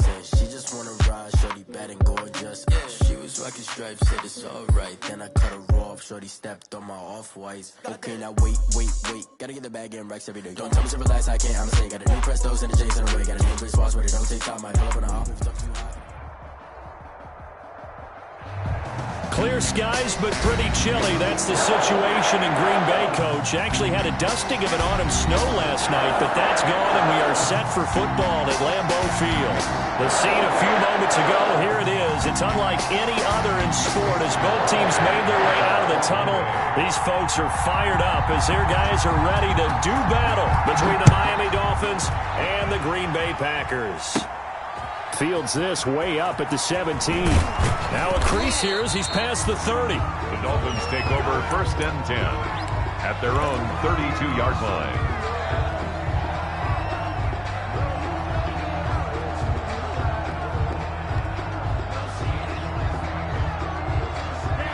said she just wanna ride, shorty bad and gorgeous. She was rocking stripes, said it's alright. Then I cut her off, shorty stepped on my off-whites. Okay, now wait. Gotta get the bag and racks every day. Don't tell me to relax, I can't, I'ma say. Got a new Prestos and the J's in the way. Got a new Chris Foss, but it don't take time. I pull up on the hop if it's up too high. Clear skies, but pretty chilly. That's the situation in Green Bay, Coach. Actually had a dusting of an autumn snow last night, but that's gone, and we are set for football at Lambeau Field. The scene a few moments ago, here it is. It's unlike any other in sport as both teams made their way out of the tunnel. These folks are fired up as their guys are ready to do battle between the Miami Dolphins and the Green Bay Packers. Fields this way up at the 17. Now a crease here as he's past the 30. The Dolphins take over 1st and 10 at their own 32-yard line.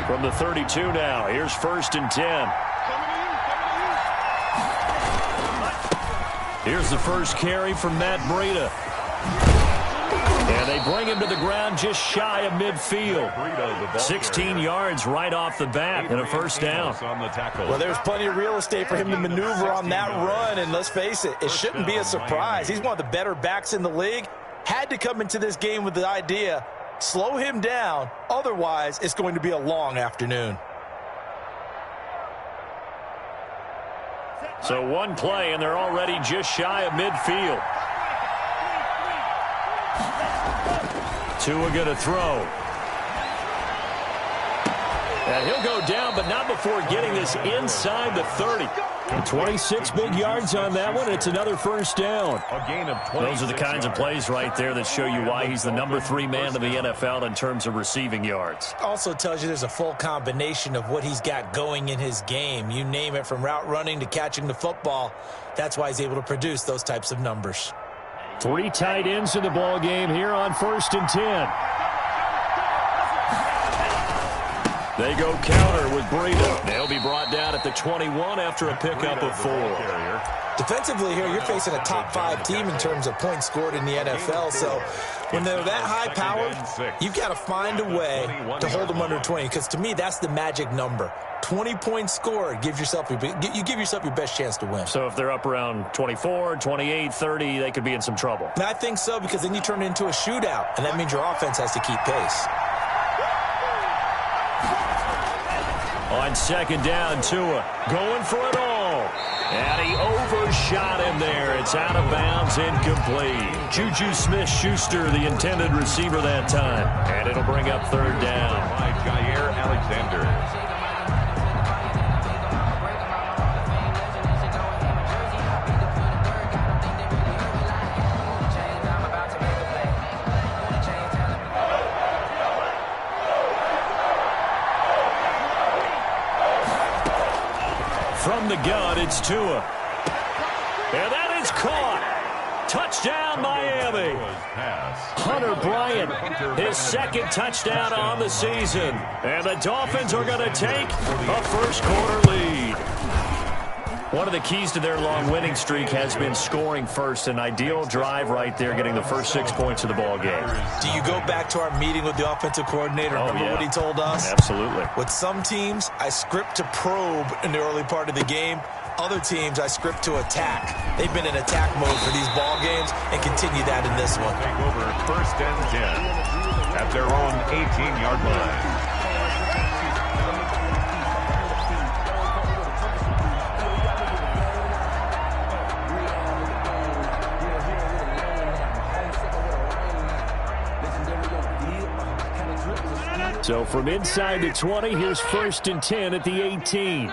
From the 32 now, here's 1st and 10. Here's the first carry from Matt Breida. And they bring him to the ground just shy of midfield. 16 yards right off the bat and a 1st down. Well, there's plenty of real estate for him to maneuver on that run, and let's face it, it shouldn't be a surprise. He's one of the better backs in the league. Had to come into this game with the idea, slow him down, otherwise it's going to be a long afternoon. So one play, and they're already just shy of midfield. Tua gonna throw. And he'll go down, but not before getting this inside the 30. 26 big yards on that one. It's another 1st down. A gain of 26. Those are the kinds of plays right there that show you why he's the number 3 man in the NFL in terms of receiving yards. Also tells you there's a full combination of what he's got going in his game. You name it, from route running to catching the football. That's why he's able to produce those types of numbers. 3 tight ends in the ball game here on 1st and 10. They go counter with Breida. They'll be brought down at the 21 after a pickup of 4. Defensively here, you're facing a top 5 team in terms of points scored in the NFL. So when they're that high-powered, you've got to find a way to hold them under 20. Because to me, that's the magic number. 20 points scored, you give yourself your best chance to win. So if they're up around 24, 28, 30, they could be in some trouble. And I think so, because then you turn it into a shootout, and that means your offense has to keep pace. On 2nd down, Tua going for it all. And he overshot him there. It's out of bounds, incomplete. Juju Smith-Schuster, the intended receiver that time. And it'll bring up 3rd down. By Jair Alexander. From the gun, it's Tua. And that is caught. Touchdown, Miami. Hunter Bryant, his 2nd touchdown on the season. And the Dolphins are going to take a 1st quarter lead. One of the keys to their long winning streak has been scoring first. An ideal drive right there, getting the first 6 points of the ball game. Do you go back to our meeting with the offensive coordinator? Remember what he told us? Absolutely. With some teams, I script to probe in the early part of the game. Other teams, I script to attack. They've been in attack mode for these ball games and continue that in this one. Take over 1st and 10 at their own 18-yard line. So from inside the 20, here's 1st and 10 at the 18.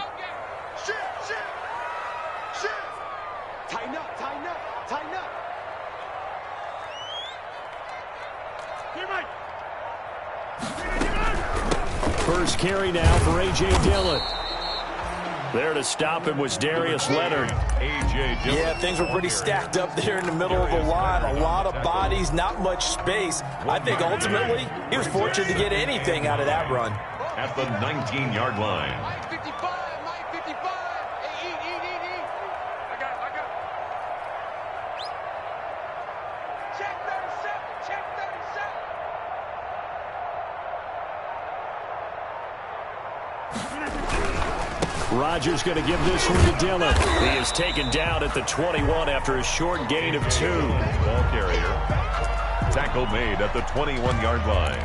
First carry now for A.J. Dillon. There to stop him was Darius Leonard. A.J. Dillon. Yeah, things were pretty stacked up there in the middle of the line. A lot of bodies, not much space. I think ultimately he was fortunate to get anything out of that run. At the 19-yard line. Check 37, check Rodgers going to give this one to Dillon. He is taken down at the 21 after a short gain of 2. Ball carrier. Tackle made at the 21-yard line.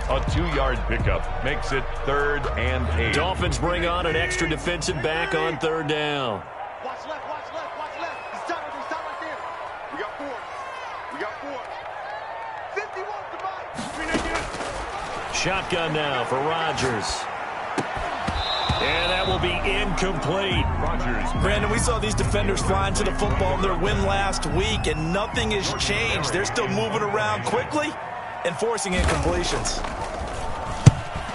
A 2-yard pickup makes it 3rd and 8. Dolphins bring on an extra defensive back on 3rd down. Watch left, watch left, watch left. He's time right there. We got 4. We got 4. 51 to Shotgun now for Rodgers. And that will be incomplete. Brandon, we saw these defenders flying to the football in their win last week, and nothing has changed. They're still moving around quickly and forcing incompletions.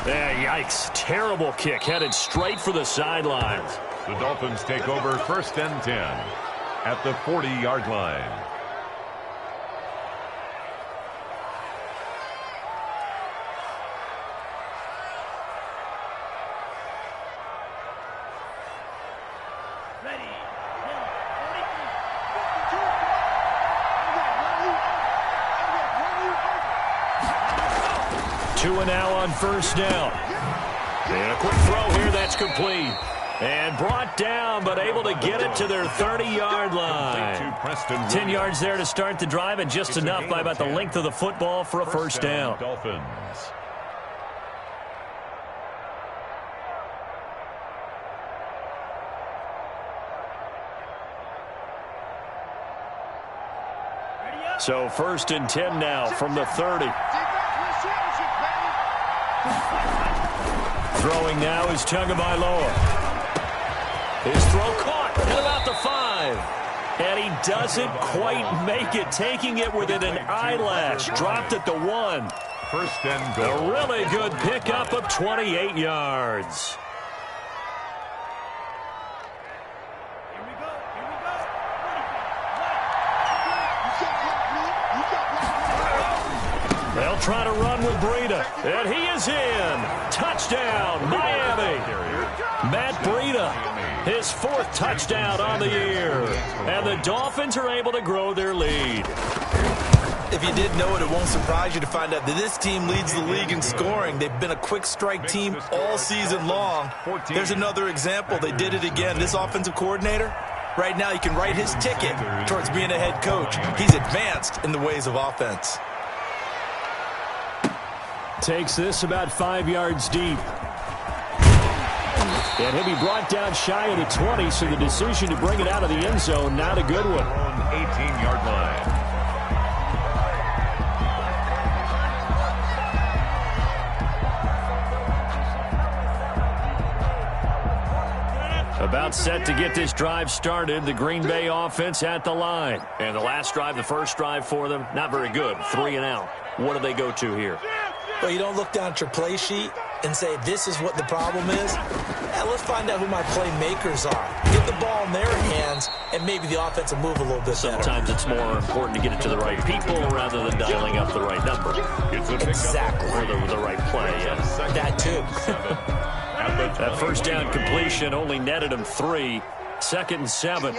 Yikes. Terrible kick headed straight for the sidelines. The Dolphins take over 1st and 10 at the 40-yard line. Two and now on 1st down. And a quick throw here, that's complete. And brought down, but able to get it to their 30-yard line. 10 yards there to start the drive, and just enough by about the length of the football for a 1st down. Dolphins. So 1st and 10 now from the 30. Throwing now is Tagovailoa. His throw caught at about the 5. And he doesn't quite make it, taking it within an eyelash. Dropped at the 1. 1st and goal. A really good pickup of 28 yards. They'll try to run with Breida, and he is in. Touchdown, Miami. Matt Breida, his 4th touchdown on the year. And the Dolphins are able to grow their lead. If you didn't know it, it won't surprise you to find out that this team leads the league in scoring. They've been a quick strike team all season long. There's another example. They did it again. This offensive coordinator, right now he can write his ticket towards being a head coach. He's advanced in the ways of offense. Takes this about 5 yards deep. And he'll be brought down shy of the 20, so the decision to bring it out of the end zone, not a good one. 18-yard line. About set to get this drive started. The Green Bay offense at the line. And the last drive, the first drive for them, not very good. 3 and out. What do they go to here? Well, you don't look down at your play sheet and say, this is what the problem is. Let's find out who my playmakers are. Get the ball in their hands, and maybe the offense will move a little bit better. Sometimes it's more important to get it to the right people rather than dialing up the right number. Exactly. Or the right play, yeah. That too. That 1st down completion only netted him 3. 2nd and 7.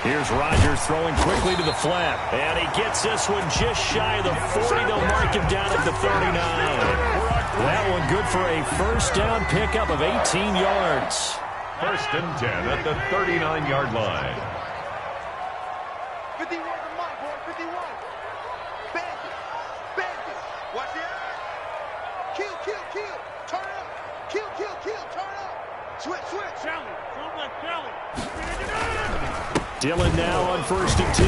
Here's Rodgers throwing quickly to the flat. And he gets this one just shy of the 40. They'll mark him down at the 39. That one good for a 1st down pickup of 18 yards. 1st and 10 at the 39-yard line. 51 to Mike, boy, 51. Bandit, bandit. Watch it. Kill, kill, kill. Turn up. Kill, kill, kill. Turn up. Switch, switch. Kelly. Don't let Kelly. Dillon now on 1st and 10.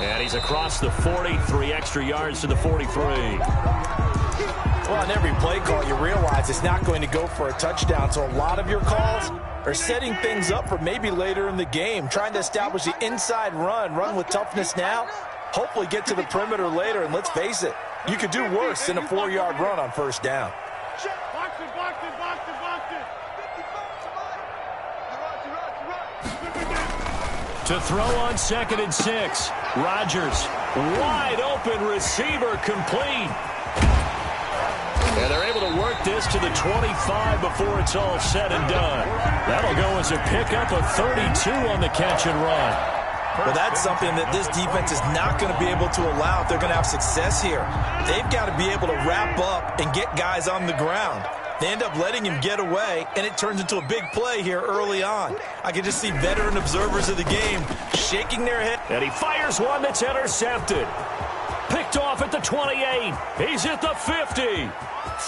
And he's across the 40, 3 extra yards to the 43. Well, on every play call, you realize it's not going to go for a touchdown. So a lot of your calls are setting things up for maybe later in the game, trying to establish the inside run with toughness now, hopefully get to the perimeter later. And let's face it, you could do worse than a 4-yard run on 1st down. Box it, box it, box it, box it. To throw on 2nd and 6. Rodgers, wide open receiver, complete. And they're able to work this to the 25 before it's all said and done. That'll go as a pickup of 32 on the catch and run. Well, that's something that this defense is not going to be able to allow if they're going to have success here. They've got to be able to wrap up and get guys on the ground. They end up letting him get away, and it turns into a big play here early on. I can just see veteran observers of the game shaking their head. And he fires one that's intercepted. Picked off at the 28. He's at the 50,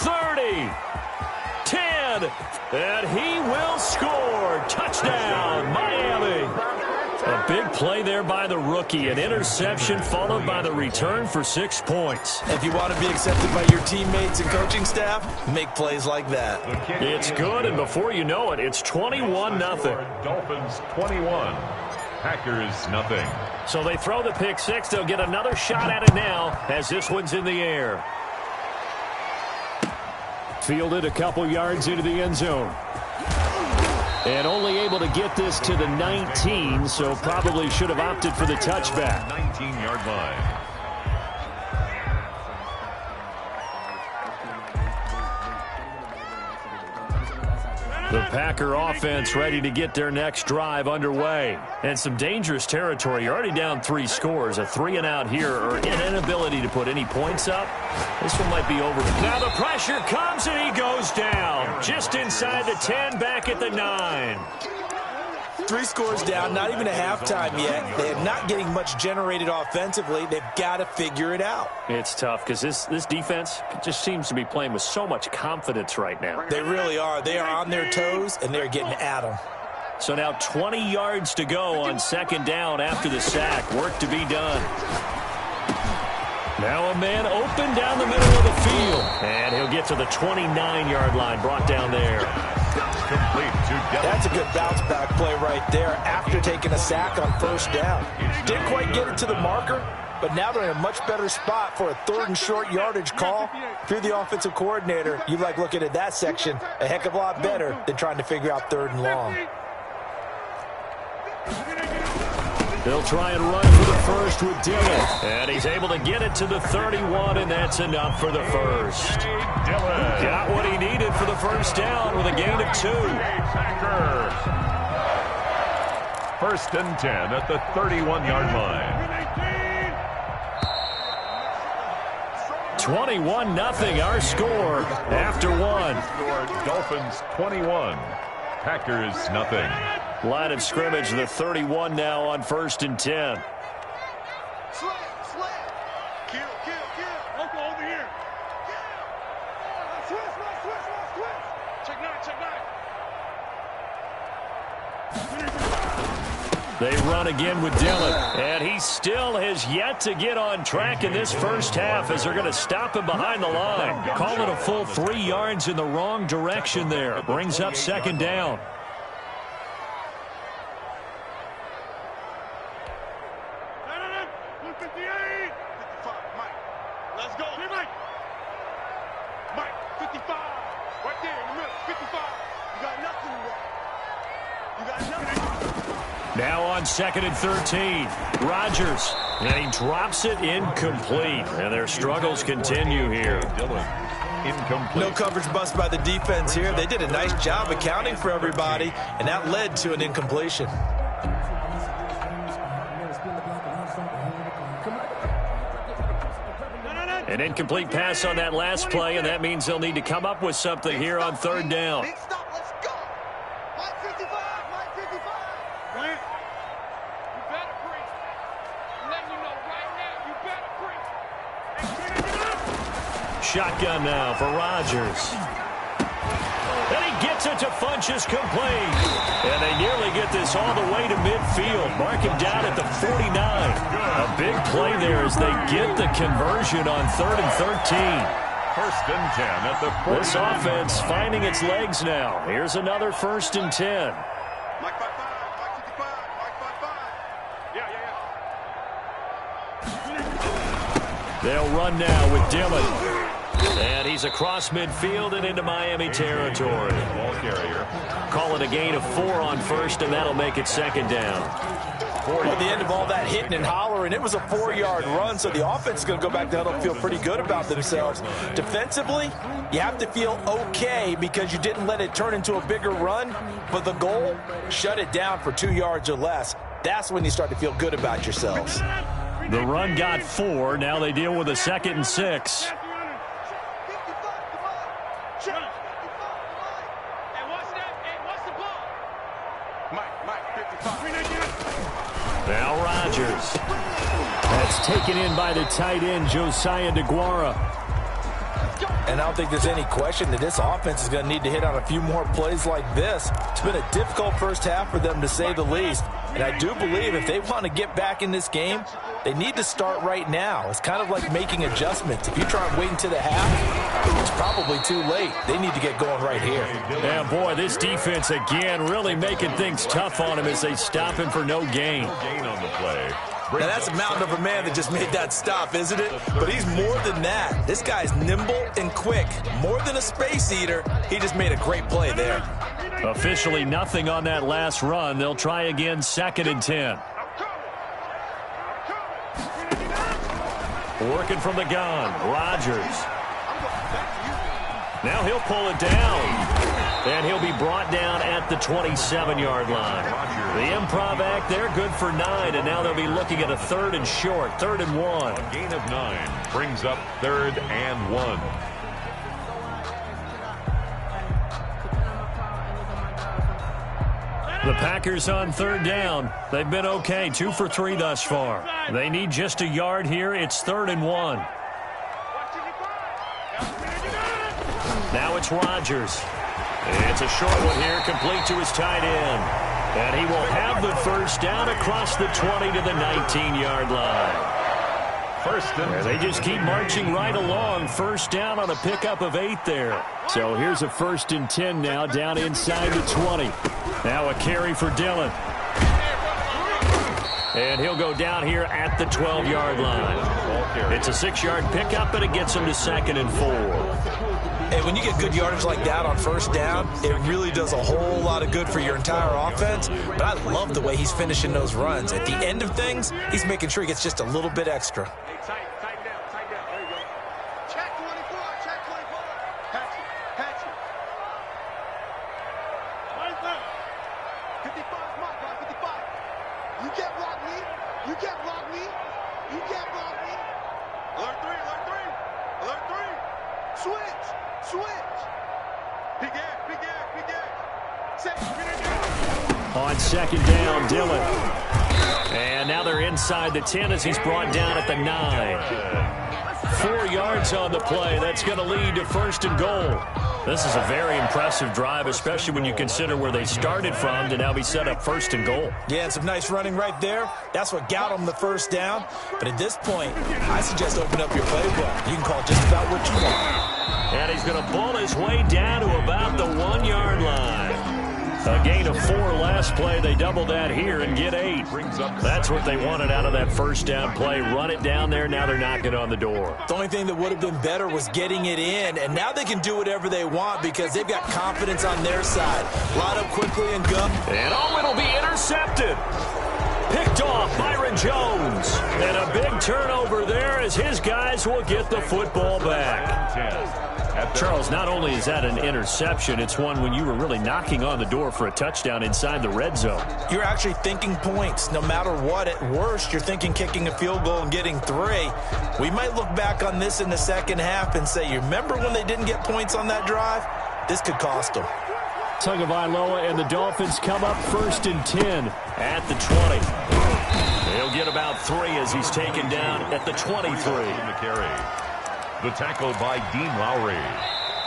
30, 10, and he will score. Touchdown, Miami. A big play there by the rookie. An interception followed by the return for 6 points. If you want to be accepted by your teammates and coaching staff, make plays like that. It's good, and before you know it, it's 21-0. Dolphins 21, Packers nothing. So they throw the pick six. They'll get another shot at it now as this one's in the air. Fielded a couple yards into the end zone. And only able to get this to the 19, so probably should have opted for the touchback. 19-yard line. The Packer offense ready to get their next drive underway. And some dangerous territory. You're already down 3 scores. A 3-and-out here or an inability to put any points up. This one might be over. Now the pressure comes and he goes down. Just inside the 10, back at the 9. 3 scores down, not even a halftime yet. They're not getting much generated offensively. They've got to figure it out. It's tough because this defense just seems to be playing with so much confidence right now. They really are. They are on their toes, and they're getting at them. So now 20 yards to go on second down after the sack. Work to be done. Now a man open down the middle of the field. And he'll get to the 29-yard line, brought down there. Complete to Dillon. That's a good bounce-back play right there after taking a sack on first down. Didn't quite get it to the marker, but now they're in a much better spot for a 3rd and short yardage call. If you're the offensive coordinator, you like looking at that section a heck of a lot better than trying to figure out 3rd and long. They'll try and run for the first with Dillon. And he's able to get it to the 31, and that's enough for the first. Dillon Got what he needed for the first down with a gain of 2. Packers. 1st and 10 at the 31-yard line. 21-0 our score after 1. Dolphins 21, Packers nothing. Line of scrimmage, the 31 now on 1st and 10. Slam. Kill. Local over here. Switch. Check 9. They run again with Dillon. And he still has yet to get on track in this first half as they're going to stop him behind the line. Call it a full 3 yards in the wrong direction there. Brings up second down. Now on 2nd and 13, Rodgers, and he drops it incomplete. And their struggles continue here. Incomplete. No coverage bust by the defense here. They did a nice job accounting for everybody, and that led to an incompletion. An incomplete pass on that last play, and that means they'll need to come up with something here on 3rd down. Big stop, let's go. Mike 55. Grant, you better breathe. I'm letting you know right now, you better breathe. Shotgun now for Rodgers. And he gets it to Funchess complete. And they nearly get this all the way to midfield. Mark him down at the 49. A big play there as they get the conversion on 3rd and 13. 1st and 10 at the 49. This offense finding its legs now. Here's another 1st and 10. Mike 55, Mike 55, Mike 55. Yeah. They'll run now with Dillon. And he's across midfield and into Miami territory. Ball carrier. Call it a gain of 4 on 1st, and that'll make it 2nd down. 4 yards. Well, the end of all that hitting and hollering, it was a 4-yard run, so the offense is going to go back to huddle and feel pretty good about themselves. Defensively, you have to feel okay because you didn't let it turn into a bigger run, but the goal, shut it down for 2 yards or less. That's when you start to feel good about yourselves. The run got 4. Now they deal with a 2nd and 6. Now Rodgers. That's taken in by the tight end, Josiah DeGuara. And I don't think there's any question that this offense is going to need to hit on a few more plays like this. It's been a difficult first half for them, to say the least. And I do believe if they want to get back in this game, they need to start right now. It's kind of like making adjustments. If you try and wait until the half, it's probably too late. They need to get going right here. Yeah, boy, this defense again really making things tough on him as they stop him for no gain. No gain on the play. Now, that's a mountain of a man that just made that stop, isn't it? But he's more than that. This guy's nimble and quick. More than a space eater, he just made a great play there. Officially nothing on that last run. They'll try again, 2nd and 10. Working from the gun, Rodgers. Now he'll pull it down. And he'll be brought down at the 27-yard line. The improv act, they're good for 9, and now they'll be looking at a 3rd and short, 3rd and 1. A gain of 9 brings up 3rd and 1. The Packers on 3rd down. They've been okay, 2 for 3 thus far. They need just a yard here. It's 3rd and 1. Now it's Rodgers. It's a short one here, complete to his tight end. And he will have the first down across the 20 to the 19-yard line. And they just keep marching right along. First down on a pickup of 8 there. So here's a 1st and 10 now, down inside the 20. Now a carry for Dillon. And he'll go down here at the 12-yard line. It's a 6-yard pickup, but it gets him to 2nd and 4. And when you get good yardage like that on first down, it really does a whole lot of good for your entire offense. But I love the way he's finishing those runs. At the end of things, he's making sure he gets just a little bit extra. Tight down. There you go. Check 24. Patch it. 55, come on, guys, 55. You can't block me. Alert 3. Switch. Big air. Set. On 2nd down, Dillon. And now they're inside the 10 as he's brought down at the 9. 4 yards on the play. That's going to lead to 1st and goal. This is a very impressive drive, especially when you consider where they started from to now be set up 1st and goal. Yeah, and some nice running right there. That's what got them the first down. But at this point, I suggest open up your playbook. You can call just about what you want. And he's going to bull his way down to about the 1-yard line. A gain of 4 last play. They double that here and get 8. That's what they wanted out of that first down play. Run it down there. Now they're knocking on the door. The only thing that would have been better was getting it in. And now they can do whatever they want because they've got confidence on their side. Line up quickly and go. And it'll be intercepted. Picked off Byron Jones. And a big turnover there as his guys will get the football back. Charles, not only is that an interception, it's one when you were really knocking on the door for a touchdown inside the red zone. You're actually thinking points. No matter what, at worst, you're thinking kicking a field goal and getting 3. We might look back on this in the second half and say, you remember when they didn't get points on that drive? This could cost them. Tagovailoa and the Dolphins come up 1st and 10 at the 20. They'll get about 3 as he's taken down at the 23. The tackle by Dean Lowry.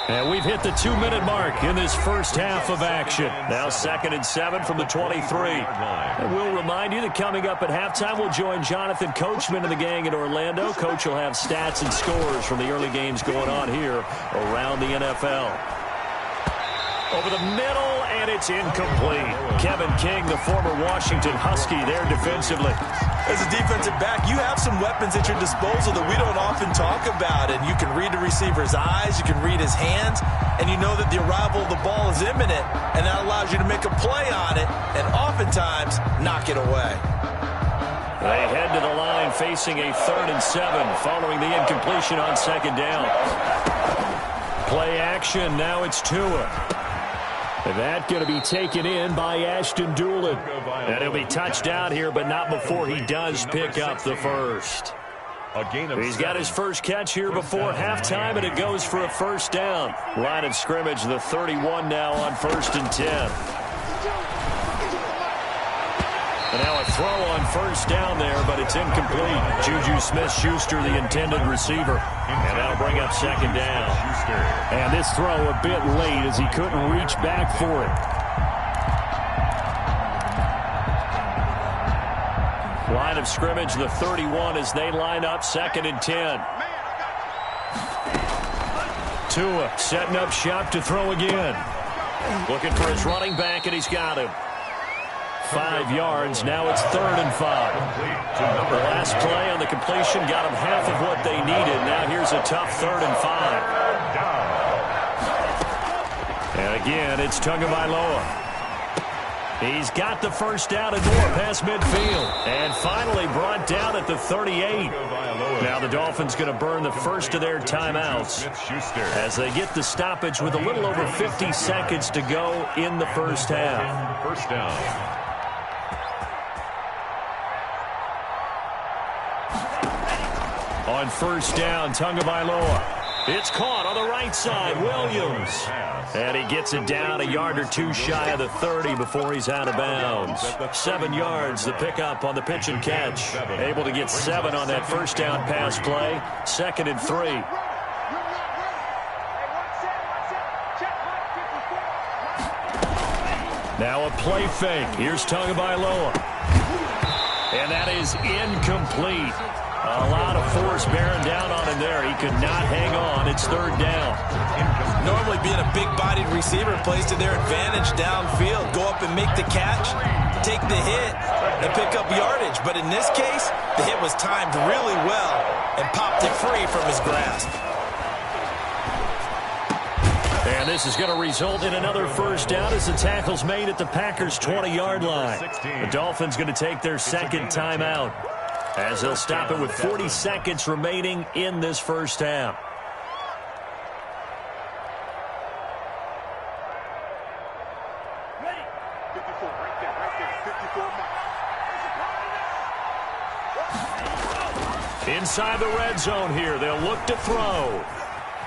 And we've hit the 2-minute mark in this first half of action. Now 2nd and 7 from the 23. And we'll remind you that coming up at halftime, we'll join Jonathan Coachman and the gang in Orlando. Coach will have stats and scores from the early games going on here around the NFL. Over the middle, and it's incomplete. Kevin King, the former Washington Husky, there defensively. As a defensive back, you have some weapons at your disposal that we don't often talk about. And you can read the receiver's eyes, you can read his hands, and you know that the arrival of the ball is imminent, and that allows you to make a play on it and oftentimes knock it away. facing a 3rd and 7 following the incompletion on 2nd down. Play action. Now it's Tua. That going to be taken in by Ashton Doolin. And he'll be touched out here, but not before he does pick up the first. He's got his first catch here before halftime, and it goes for a 1st down. Line of scrimmage, the 31 now on 1st and 10. And now a throw on 1st down there, but it's incomplete. Juju Smith-Schuster, the intended receiver. And that'll bring up 2nd down. And this throw a bit late as he couldn't reach back for it. Line of scrimmage, the 31 as they line up 2nd and 10. Tua setting up shop to throw again. Looking for his running back, and he's got him. 5 yards. Now it's 3rd and 5. The last play on the completion got him half of what they needed. Now here's a tough 3rd and 5. And again, it's Tagovailoa. He's got the 1st down and more past midfield. And finally brought down at the 38. Now the Dolphins going to burn the first of their timeouts as they get the stoppage with a little over 50 seconds to go in the first half. 1st down. On 1st down, Tagovailoa. It's caught on the right side, Williams. And he gets it down a yard or 2 shy of the 30 before he's out of bounds. 7 yards, the pickup on the pitch and catch. Able to get 7 on that 1st down pass play. 2nd and 3. Now a play fake. Here's Tagovailoa. And that is incomplete. A lot of force bearing down on him there. He could not hang on. It's 3rd down. Normally being a big-bodied receiver plays to their advantage downfield. Go up and make the catch, take the hit, and pick up yardage. But in this case, the hit was timed really well and popped it free from his grasp. And this is going to result in another 1st down as the tackle's made at the Packers' 20-yard line. The Dolphins going to take their 2nd timeout as they'll stop it with 40 seconds remaining in this first half. Ready. 54, right there, 54. Inside the red zone here, they'll look to throw.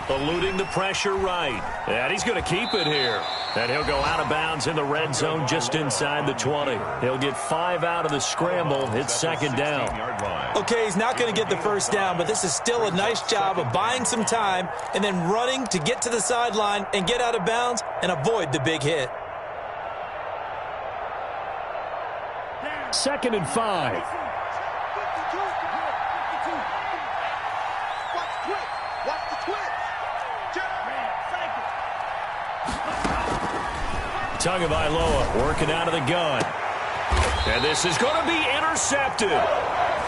Eluding the pressure right. And he's going to keep it here. And he'll go out of bounds in the red zone just inside the 20. He'll get 5 out of the scramble. It's 2nd down. Okay, he's not going to get the 1st down, but this is still a nice job of buying some time and then running to get to the sideline and get out of bounds and avoid the big hit. 2nd and 5. Tagovailoa working out of the gun. And this is going to be intercepted.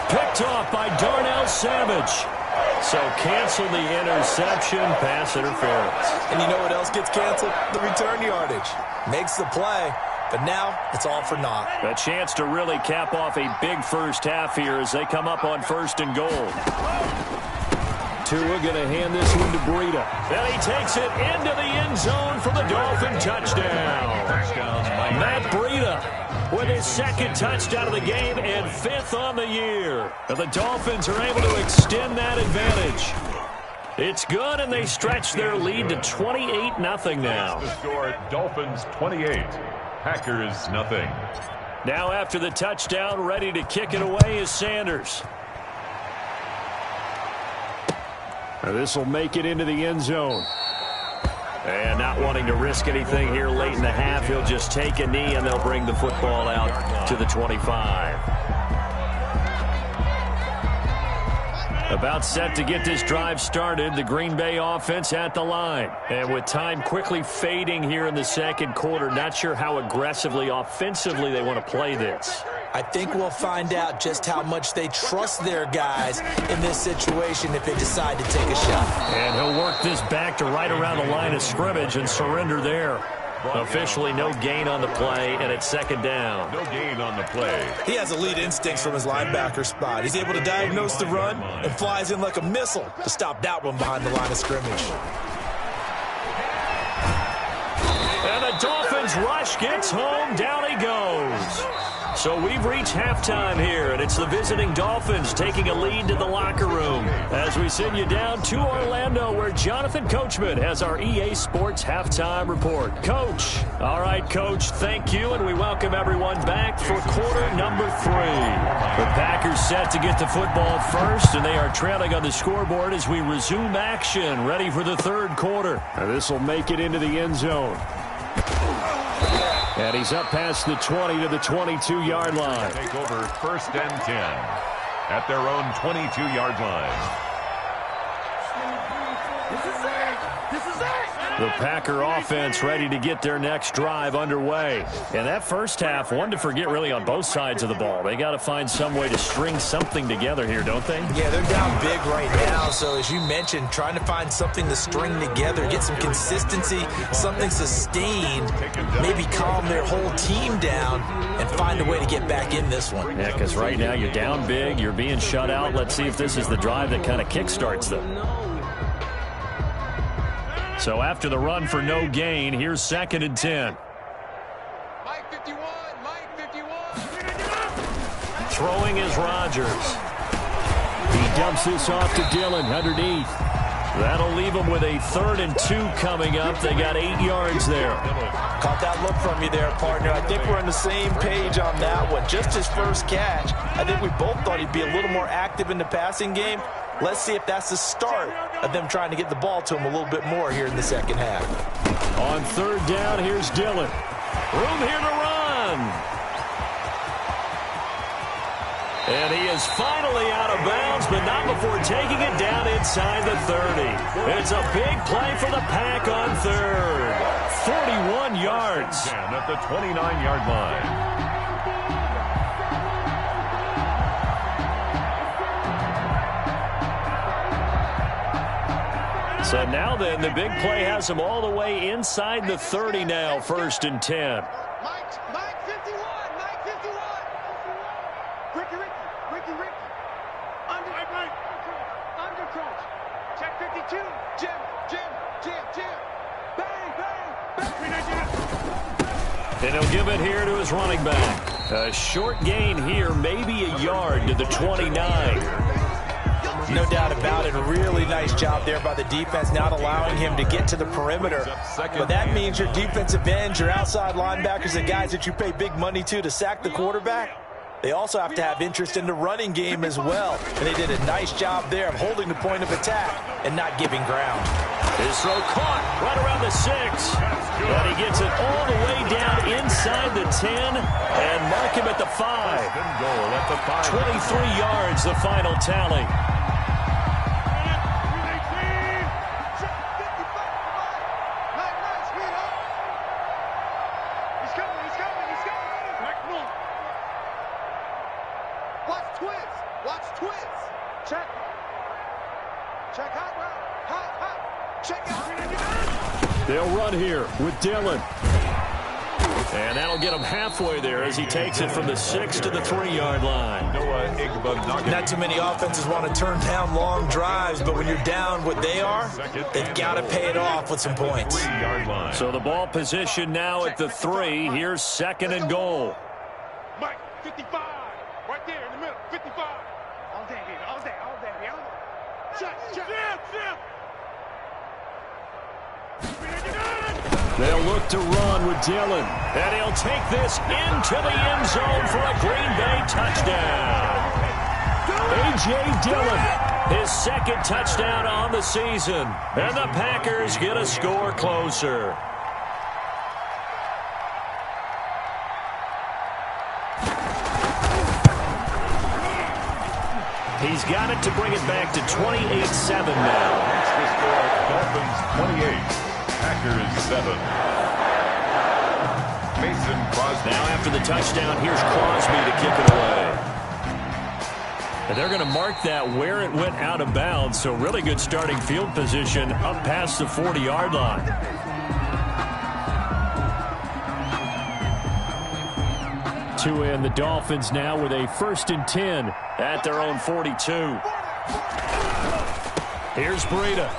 Picked off by Darnell Savage. So cancel the interception, pass interference. And you know what else gets canceled? The return yardage. Makes the play, but now it's all for naught. A chance to really cap off a big first half here as they come up on 1st and goal. Tua going to hand this one to Breida. And he takes it into the end zone for the Dolphin touchdown. Matt Breida with his 2nd touchdown of the game and 5th on the year. And the Dolphins are able to extend that advantage. It's good, and they stretch their lead to 28-0 now. The score, Dolphins 28, Packers nothing. Now after the touchdown, ready to kick it away is Sanders. This will make it into the end zone. And not wanting to risk anything here late in the half, he'll just take a knee and they'll bring the football out to the 25. About set to get this drive started, the Green Bay offense at the line. And with time quickly fading here in the 2nd quarter, not sure how aggressively, offensively they want to play this. I think we'll find out just how much they trust their guys in this situation if they decide to take a shot. And he'll work this back to right around the line of scrimmage and surrender there. Officially no gain on the play, and it's second down. No gain on the play. He has elite instincts from his linebacker spot. He's able to diagnose the run and flies in like a missile to stop that one behind the line of scrimmage. And the Dolphins rush gets home. Down he goes. So we've reached halftime here, and it's the visiting Dolphins taking a lead to the locker room as we send you down to Orlando, where Jonathan Coachman has our EA Sports halftime report. Coach. All right, Coach, thank you, and we welcome everyone back for quarter number 3. The Packers set to get the football first, and they are trailing on the scoreboard as we resume action, ready for the third quarter. This will make it into the end zone. And he's up past the 20 to the 22-yard line. Take over first and 10 at their own 22-yard line. This is it. The Packer offense ready to get their next drive underway. And that first half, one to forget really on both sides of the ball. They got to find some way to string something together here, don't they? Yeah, they're down big right now. So as you mentioned, trying to find something to string together, get some consistency, something sustained, maybe calm their whole team down and find a way to get back in this one. Yeah, because right now you're down big, you're being shut out. Let's see if this is the drive that kind of kickstarts them. So after the run for no gain, here's second and 10. Mike 51, Mike 51. Throwing is Rodgers. He dumps this off to Dillon underneath. That'll leave them with a 3rd and 2 coming up. They got 8 yards there. Caught that look from you there, partner. I think we're on the same page on that one. Just his first catch. I think we both thought he'd be a little more active in the passing game. Let's see if that's the start of them trying to get the ball to him a little bit more here in the second half. On 3rd down, here's Dillon. Room here to run. And he is finally out of bounds, but not before taking it down inside the 30. It's a big play for the Pack on 3rd. 41 yards. And at the 29-yard line. So now then, the big play has them all the way inside the 30 now, 1st and 10. Mike 51, Mike 51. Ricky. Under coach. Check 52. Jim. Bang. And he'll give it here to his running back. A short gain here, maybe a yard to the 29. No doubt about it. A really nice job there by the defense, not allowing him to get to the perimeter. But that means your defensive ends, your outside linebackers, the guys that you pay big money to sack the quarterback, they also have to have interest in the running game as well. And they did a nice job there of holding the point of attack and not giving ground. His throw caught right around the 6. And he gets it all the way down inside the 10 and mark him at the 5. 23 yards, the final tally. Watch twins. Check hot route. Hot. Check out. They'll run here with Dillon. And that'll get him halfway there as he takes it from the 6 to the 3-yard line. Not too many offenses want to turn down long drives, but when you're down what they are, they've got to pay it off with some points. So the ball position now at the 3. Here's 2nd and goal. Mike 55. Right there in the middle. 55. All day, baby. All day. Check. They'll look to run with Dillon. And he'll take this into the end zone for a Green Bay touchdown. A.J. Dillon, his 2nd touchdown on the season. And the Packers get a score closer. He's got it to bring it back to 28-7 now. That's the score. Dolphins 28, Packers 7. Mason Crosby. Now after the touchdown, here's Crosby to kick it away. And they're going to mark that where it went out of bounds, so really good starting field position up past the 40-yard line. two in. The Dolphins now with a 1st and 10 at their own 42. Here's Breida.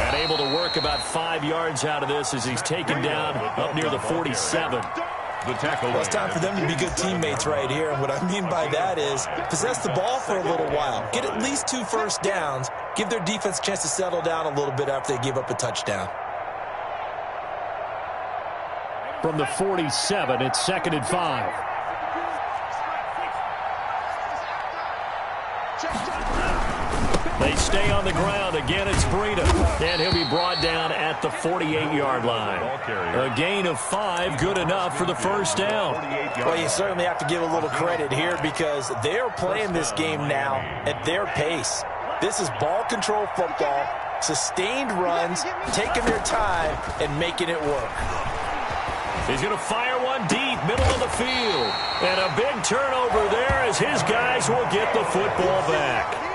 And able to work about 5 yards out of this as he's taken down up near the 47. Well, it's time for them to be good teammates right here. And what I mean by that is possess the ball for a little while. Get at least 2 first downs. Give their defense a chance to settle down a little bit after they give up a touchdown. From the 47, it's 2nd and 5. They stay on the ground. Again, it's Breida. And he'll be brought down at the 48-yard line. A gain of 5, good enough for the 1st down. Well, you certainly have to give a little credit here because they're playing this game now at their pace. This is ball control football, sustained runs, taking their time, and making it work. He's going to fire one deep, middle of the field. And a big turnover there as his guys will get the football back.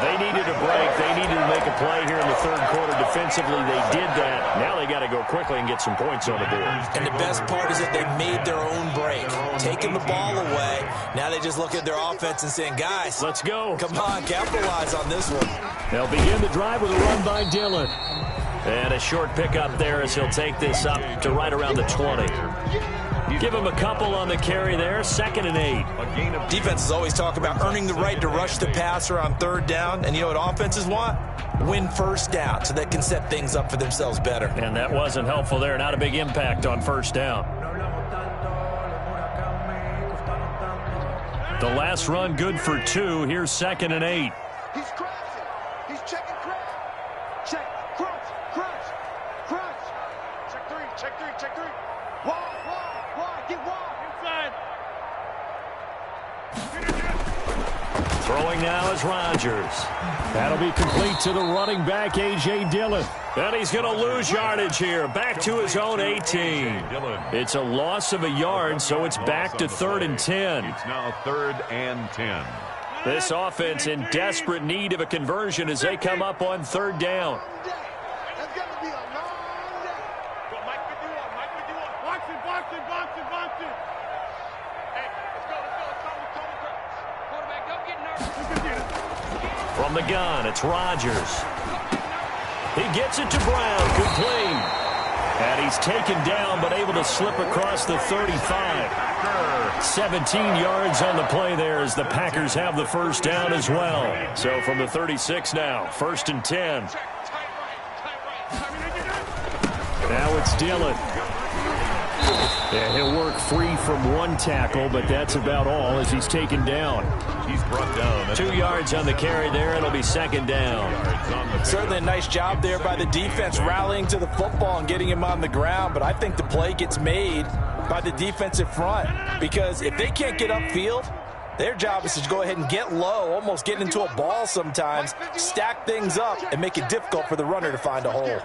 They needed a break. They needed to make a play here in the 3rd quarter defensively. They did that. Now they got to go quickly and get some points on the board. And the best part is that they made their own break, taking the ball away. Now they just look at their offense and saying, guys, let's go. Come on, capitalize on this one. They'll begin the drive with a run by Dillon. And a short pickup there as he'll take this up to right around the 20. Give him a couple on the carry there, 2nd and 8. Defenses always talk about earning the right to rush the passer on 3rd down. And you know what offenses want? Win 1st down so they can set things up for themselves better. And that wasn't helpful there. Not a big impact on 1st down. The last run good for 2. Here's 2nd and 8. He's crashing. He's checking crash. Check, crunch, crunch, crunch. Check 3, check 3, check 3. Wide, get wide. Inside. Throwing now is Rodgers. That'll be complete to the running back, A.J. Dillon. And he's going to lose yardage here. Back to his own 18. It's a loss of a yard, so it's back to 3rd and 10. It's now 3rd and 10. This offense in desperate need of a conversion as they come up on 3rd down. That's going to be a long day. Go, Mike 51, Mike 51. Box it. Hey, let's go. Quarterback, don't get nervous. From the gun, it's Rodgers. He gets it to Brown, complete. And he's taken down, but able to slip across the 35. 17 yards on the play there as the Packers have the 1st down as well. So from the 36 now, 1st and 10. Now it's Dillon. Yeah, he'll work free from 1 tackle, but that's about all as he's taken down. He's brought down. 2 yards on the carry there. It'll be 2nd down. Certainly a nice job there by the defense rallying to the football and getting him on the ground, but I think the play gets made by the defensive front because if they can't get upfield, their job is to go ahead and get low, almost get into a ball sometimes, stack things up, and make it difficult for the runner to find a hole.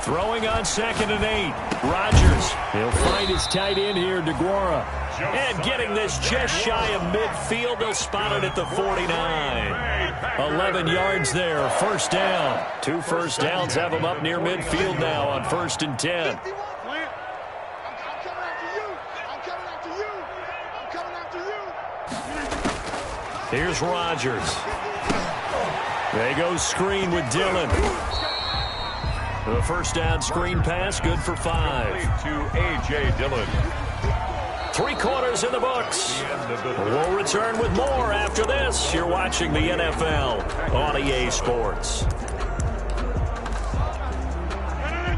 Throwing on 2nd and 8. Rodgers. He'll find his tight end here, DeGuara. And getting this just shy of midfield. They'll spot it at the 49. 11 yards there, 1st down. 2 first downs have them up near midfield now on 1st and 10. Here's Rodgers. They go screen with Dillon. The 1st down screen pass, good for 5. To A.J. Dillon. 3 quarters in the books. We'll return with more after this. You're watching the NFL on EA Sports.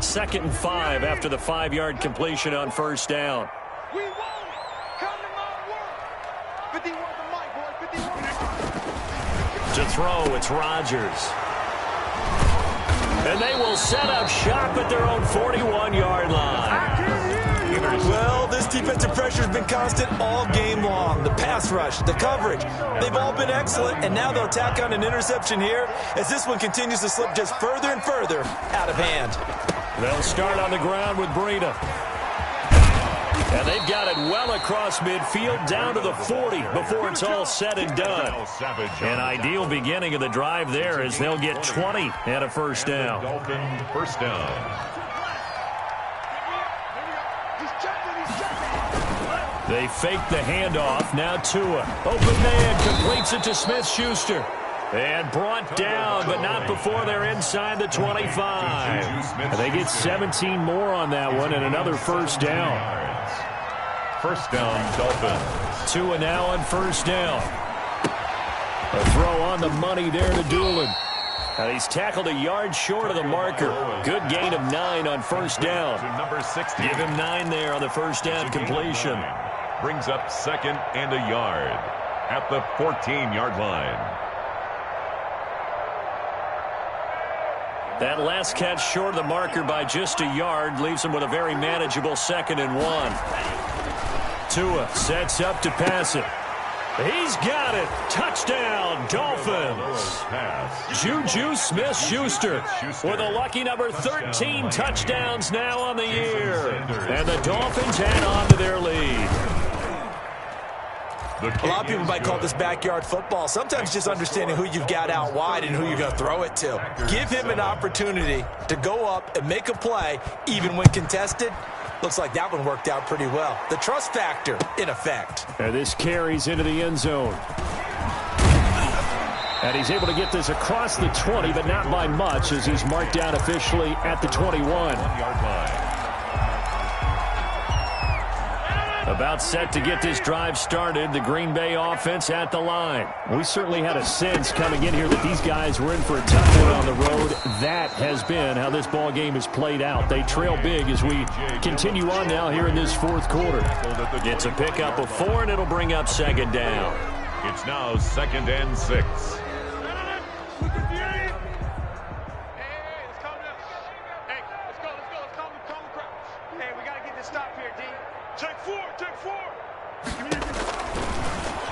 2nd and 5 after the 5-yard completion on 1st down. We won it. Come to my work. 51 to Mike, boys. 51. To throw, it's Rodgers. And they will set up shop at their own 41-yard line. Well, this defensive pressure has been constant all game long. The pass rush, the coverage, they've all been excellent, and now they'll tack on an interception here as this one continues to slip just further and further out of hand. They'll start on the ground with Breida. And they've got it well across midfield down to the 40 before it's all said and done. An ideal beginning of the drive there as they'll get 20 and a first down. Dolphin first down. They fake the handoff. Now Tua. Open man completes it to Smith-Schuster. And brought down, but not before they're inside the 25. And they get 17 more on that one and another first down. First down, Dolphins. Tua now on first down. A throw on the money there to Doolin. And he's tackled a yard short of the marker. Good gain of 9 on first down. Number 60. Give him 9 there on the first down completion. Brings up 2nd and a yard at the 14-yard line. That last catch short of the marker by just a yard leaves him with a very manageable 2nd and 1. Tua sets up to pass it. He's got it. Touchdown, Dolphins. Juju Smith-Schuster with a lucky number 13 touchdowns now on the year. And the Dolphins add on to their lead. A lot of people might call this backyard football. Sometimes just understanding who you've got out wide and who you're going to throw it to. Give him an opportunity to go up and make a play, even when contested. Looks like that one worked out pretty well. The trust factor in effect. And this carries into the end zone. And he's able to get this across the 20, but not by much as he's marked down officially at the 21. About set to get this drive started, the Green Bay offense at the line. We certainly had a sense coming in here that these guys were in for a tough one on the road. That has been how this ball game has played out. They trail big as we continue on now here in this fourth quarter. It's a pickup of 4, and it'll bring up 2nd down. It's now 2nd and 6.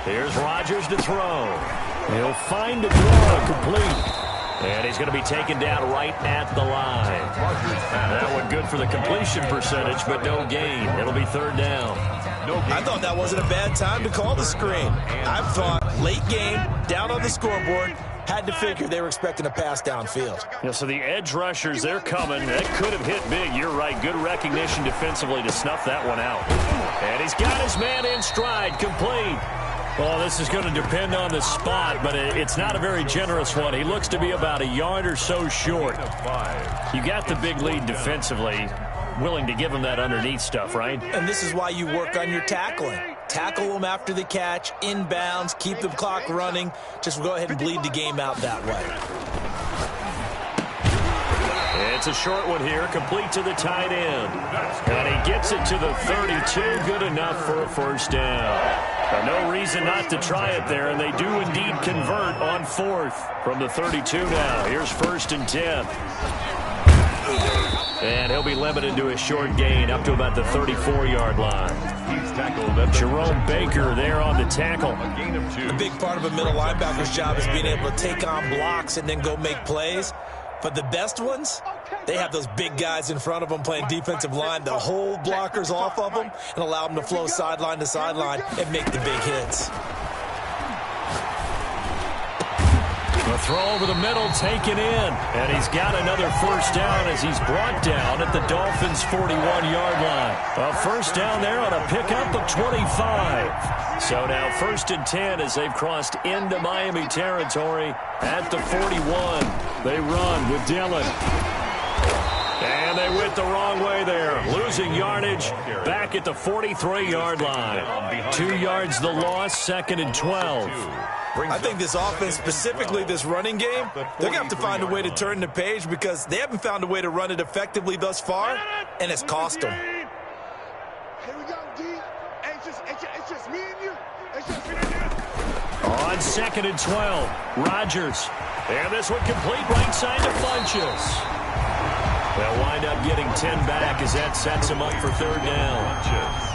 Here's Rodgers to throw. He'll find a throw complete. And he's going to be taken down right at the line. That one good for the completion percentage, but no gain. It'll be 3rd down. I thought that wasn't a bad time to call the screen. I thought late game, down on the scoreboard, had to figure they were expecting a pass downfield. Yeah, so the edge rushers, they're coming. That could have hit big. You're right. Good recognition defensively to snuff that one out. And he's got his man in stride, complete. Well, this is going to depend on the spot, but it's not a very generous one. He looks to be about a yard or so short. You got the big lead defensively, willing to give him that underneath stuff, right? And this is why you work on your tackling. Tackle them after the catch, inbounds, keep the clock running. Just go ahead and bleed the game out that way. It's a short one here, complete to the tight end. And he gets it to the 32, good enough for a first down. No reason not to try it there, and they do indeed convert on 4th from the 32 now. Here's 1st and 10. And he'll be limited to a short gain up to about the 34-yard line. He's tackled at Jerome Baker there on the tackle. A big part of a middle linebacker's job is being able to take on blocks and then go make plays. But the best ones, they have those big guys in front of them playing defensive line. They'll hold blockers off of them and allow them to flow sideline to sideline and make the big hits. The throw over the middle taken in. And he's got another first down as he's brought down at the Dolphins' 41-yard line. A first down there on a pickup of 25. So now 1st and 10 as they've crossed into Miami territory at the 41. They run with Dillon. And they went the wrong way there. Losing yardage back at the 43-yard line. 2 yards the loss, 2nd and 12. I think this offense, specifically this running game, they're going to have to find a way to turn the page because they haven't found a way to run it effectively thus far, and it's cost them. Here we go, D. It's just me and you. It's just me and you. On 2nd and 12, Rodgers. And this one complete right side to Funchess. They'll wind up getting 10 back as that sets them up for third down.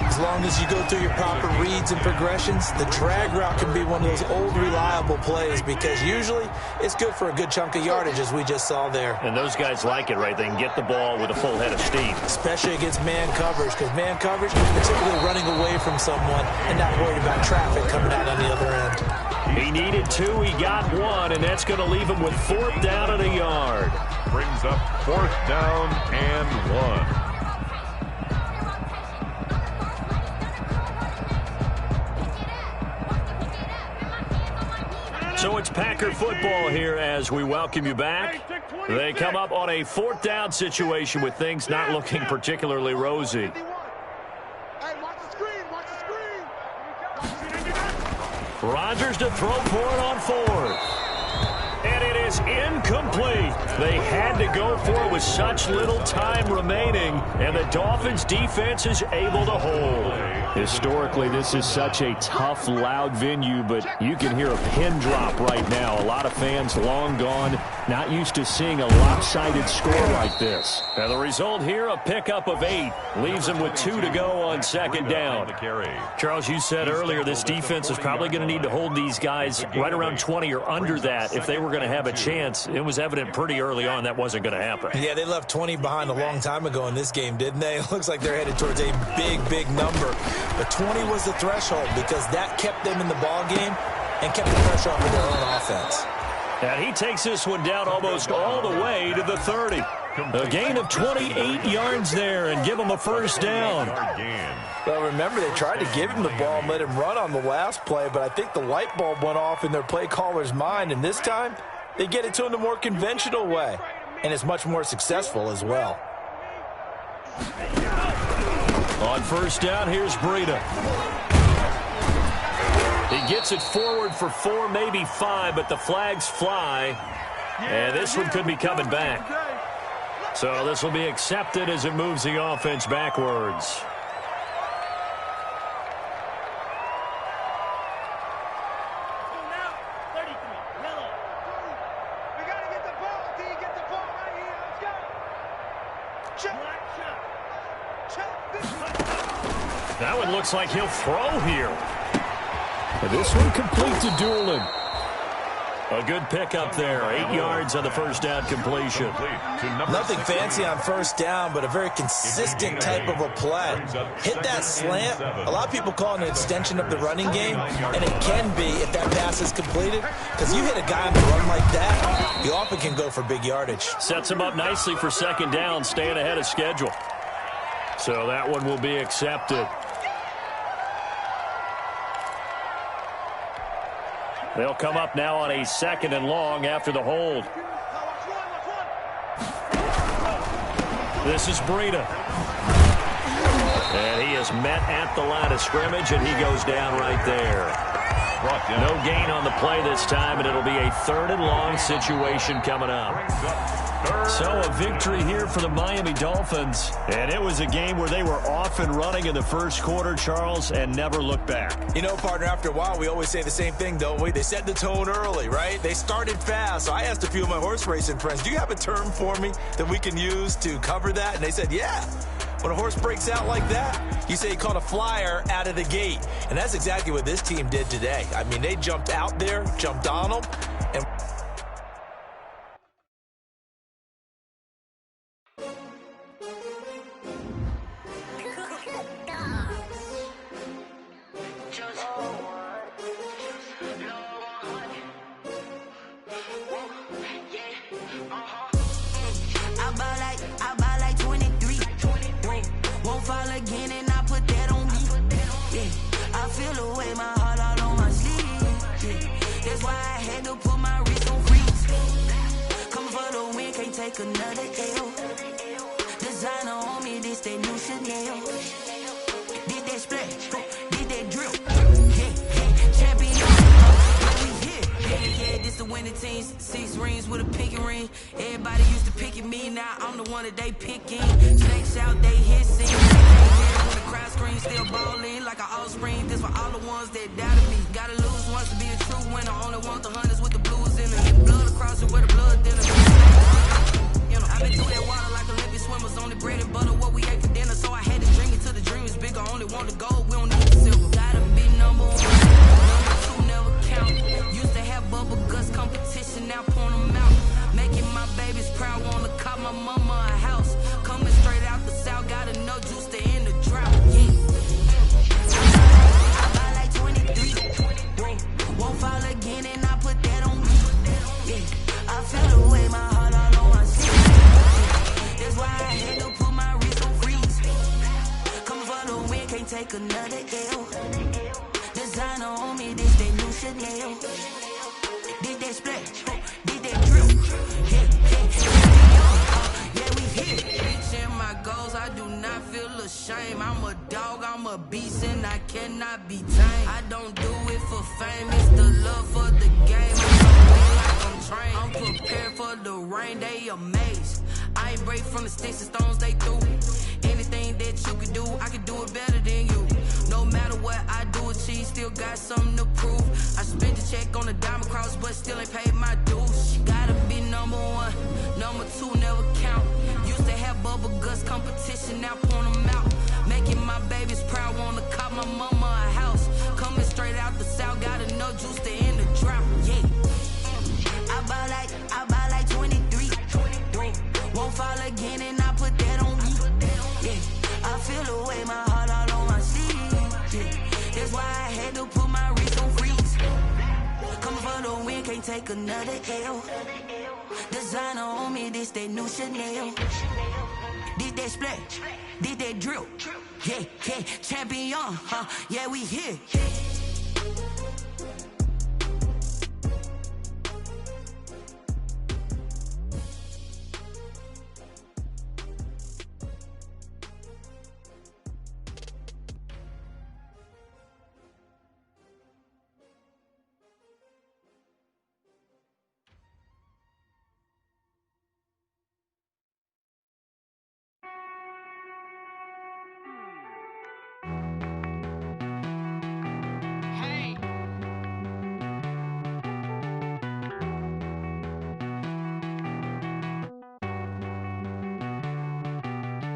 As long as you go through your proper reads and progressions, the drag route can be one of those old reliable plays because usually it's good for a good chunk of yardage as we just saw there. And those guys like it, right? They can get the ball with a full head of steam. Especially against man coverage because man coverage, they're typically running away from someone and not worried about traffic coming out on the other end. He needed 2, he got 1, and that's going to leave him with 4th down and a yard. Brings up 4th down and 1. So it's Packer football here as we welcome you back. They come up on a 4th down situation with things not looking particularly rosy. Rodgers to throw for it on 4th. And it is incomplete. They had to go for it with such little time remaining, and the Dolphins' defense is able to hold. Historically, this is such a tough, loud venue, but you can hear a pin drop right now. A lot of fans long gone, not used to seeing a lopsided score like this. Now the result here, a pickup of 8, leaves them with 2 to go on 2nd down. Charles, you said earlier this defense is probably going to need to hold these guys right around 20 or under that if they were going to have a chance. It was evident pretty early on that wasn't going to happen. Yeah, they left 20 behind a long time ago in this game, didn't they? It looks like they're headed towards a big, big number. But 20 was the threshold because that kept them in the ball game and kept the pressure off of their own offense. And he takes this one down almost all the way to the 30. A gain of 28 yards there and give him a 1st down. Well, remember, they tried to give him the ball and let him run on the last play, but I think the light bulb went off in their play caller's mind, and this time they get it to him the more conventional way, and it's much more successful as well. On 1st down, here's Breida. He gets it forward for 4, maybe 5, but the flags fly, and this one could be coming back. So this will be accepted as it moves the offense backwards. That one looks like he'll throw here. And this one complete to Doolin. A good pickup there. 8 yards on the 1st down completion. Nothing fancy on 1st down, but a very consistent type of a play. Hit that slant. A lot of people call it an extension of the running game, and it can be if that pass is completed, because you hit a guy on the run like that, you often can go for big yardage. Sets him up nicely for 2nd down, staying ahead of schedule. So that one will be accepted. They'll come up now on a 2nd and long after the hold. This is Breida. And he is met at the line of scrimmage, and he goes down right there. No gain on the play this time, and it'll be a 3rd and long situation coming up. So a victory here for the Miami Dolphins. And it was a game where they were off and running in the 1st quarter, Charles, and never looked back. You know, partner, after a while, we always say the same thing, don't we? They set the tone early, right? They started fast. So I asked a few of my horse racing friends, do you have a term for me that we can use to cover that? And they said, yeah. When a horse breaks out like that, you say he caught a flyer out of the gate. And that's exactly what this team did today. I mean, they jumped out there, jumped on them, and another L. Designer on me, this that new Chanel. Did that splash, did that drip. Yeah, champion. Yeah, this the winning team. 6 rings with a pinky ring. Everybody used to pick at me, now I'm the one that they picking. Snakes out, they hissing. When the crowd screams, still ballin' like an offspring. This for all the ones that doubted me. Gotta lose once to be a true winner. Only want the hunters with the blues in it. Blood across it where the blood thinner. I've been through that water like Olympic swimmers, only bread and butter, what we ate for dinner. So I had to dream it till the dream is bigger. Only want the gold, we don't need the silver. Gotta be number one, number two never count. Used to have bubble guts competition, now point them out. Making my babies proud, wanna cop my mama a house. Coming straight out the south, got enough juice to end the drought. Yeah. I buy like 23. Won't fall again, and I put that on me. Yeah. I feel the way, my heart all on my sleeve. That's why I had to put my wrist on freeze. Coming for the win, can't take another L. Designer on me, this that new Chanel. Did that splash, did that drill. Yeah, we here. Reaching my goals, I do not feel ashamed. I'm a dog, I'm a beast, and I cannot be tamed. I don't do it for fame, it's the love for the game. I'm trained, I'm prepared for the rain, they amazed. I ain't break from the sticks and stones they threw. Anything that you can do, I can do it better than you. No matter what I do, achieve, still got something to prove. I spent the check on the diamond cross, but still ain't paid my dues. Gotta be number one, number two never count. Used to have bubble guts competition, now point them out. Making my babies proud, wanna cop my mama a house. Coming straight out the south, got enough juice to end the drought. Yeah. I buy like 23. Won't fall again, and I put that on me. Yeah. I feel the way, my heart all on my sleeve. Yeah. That's why I had to put my wrist on freeze. Coming for the win, can't take another L. Designer on me, this that new Chanel. Did that splash, did that drill. Yeah, yeah, champion, yeah, we here.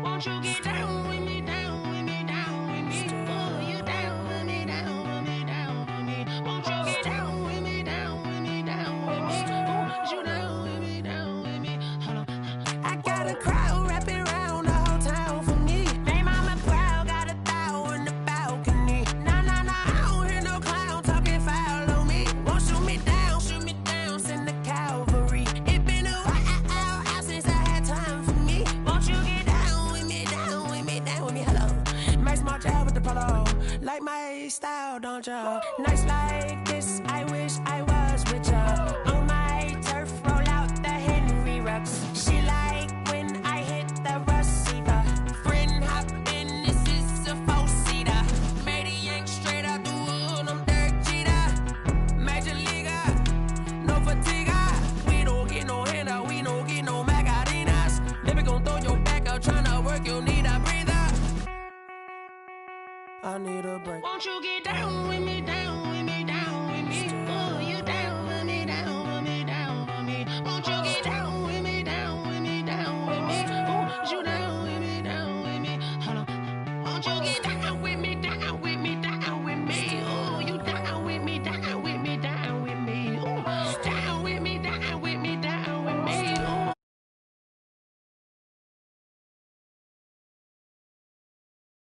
Won't you get down with me, down with me, down with me? Oh, you down with me, down with me, down with me. Won't you get down with me, down with me, down with me? Oh, you down with me, down with me? Hold on. I got a crowd wrapping around the whole town for me. They mama proud, got a thou in the balcony. Nah, I don't hear no clown talking foul on me. Won't shoot me down, send the cavalry. It been a while since I had time for me. Won't you get down with me, down with me, down with me? Hello. Max March out with the polo. Like my style, don't ya? Nights like this, I wish I was with ya. On my turf, roll out the Henry Rux. She like when I hit the receiver. Friend hop in, this is a four-seater. Made a yank straight out the wood, I'm Derek Jeter. Major leaguer, no fatigue. We don't get no handout, we don't get no Macarinas. Never gon' throw your back out, tryna work, you need a breather. I need a break. Won't you get down with me, down?